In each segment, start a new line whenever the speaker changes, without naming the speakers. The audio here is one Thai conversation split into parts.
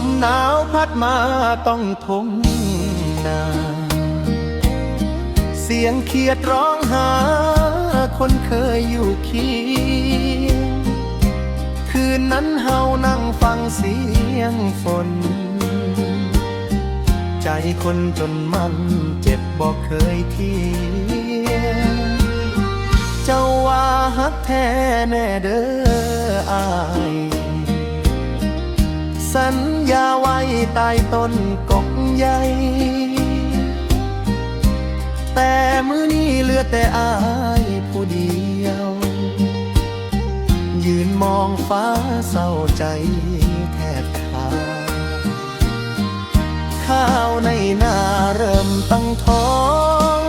มหนาวพัดมาต้องทนนาเสียงเขียดร้องหาคนเคยอยู่เคียงคืนนั้นเฮานั่งฟังเสียงฝนใจคนจนมันเจ็บบอกเคยเทียงเจ้าว่าฮักแท้แน่เด้ออายสัญญาไว้ใต้ต้นกกใหญ่แต่มื้อนี้เหลือแต่อายผู้เดียวยืนมองฟ้าเศร้าใจแทบขาดข้าวในนาเริ่มตั้งท้อง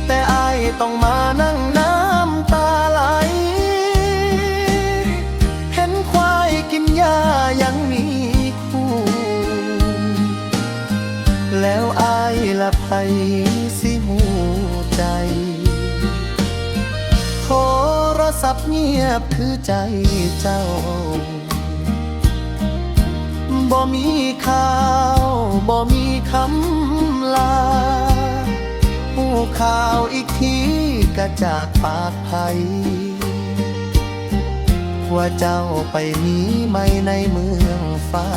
แต่อายต้องมานั่งน้ำตาไหลเห็นควายกินหญ้ายังมีคู่แล้วอายละไผสิหูใจโทรศัพท์เงียบคือใจเจ้าบ่มีข่าวบ่มีคำลาผู้ข่าวอีกทีก็จากปากไผว่าเจ้าไปมีไม่ในเมืองฟ้า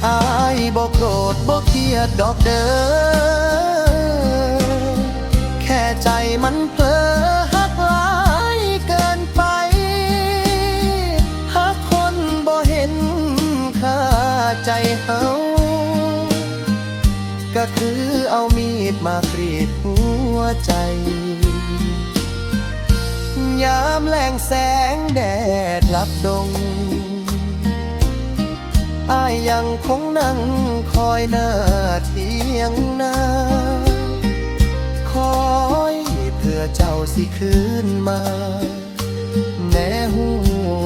อายบ่โกรธบ่เครียดดอกเด้อแค่ใจมันเผลอฮักหลายเกินไปฮักคนบ่เห็นค่าใจเฮาก็คือเอามีดมากรีดหัวใจยามแลงแสงแดดลับดงอายยังคงนั่งคอยหน้าเทียงนาคอยเพื่อเจ้าสิคืนมาแม้หู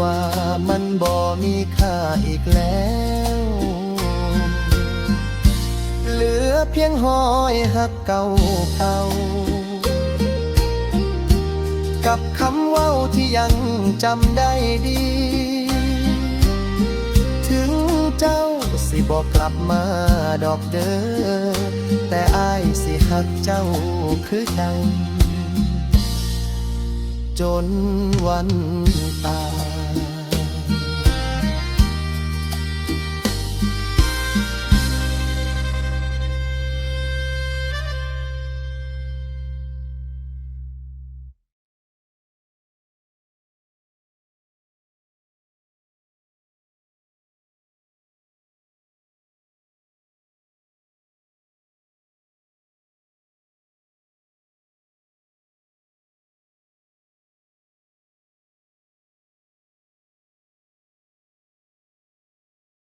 ว่ามันบ่มีค่าอีกแล้วเหลือเพียงหอยหักเก่าเก่ากับคำเว้าที่ยังจำได้ดีถึงเจ้าสิบอกกลับมาดอกเด้อแต่อายสิหักเจ้าคือเก่าจนวันตาย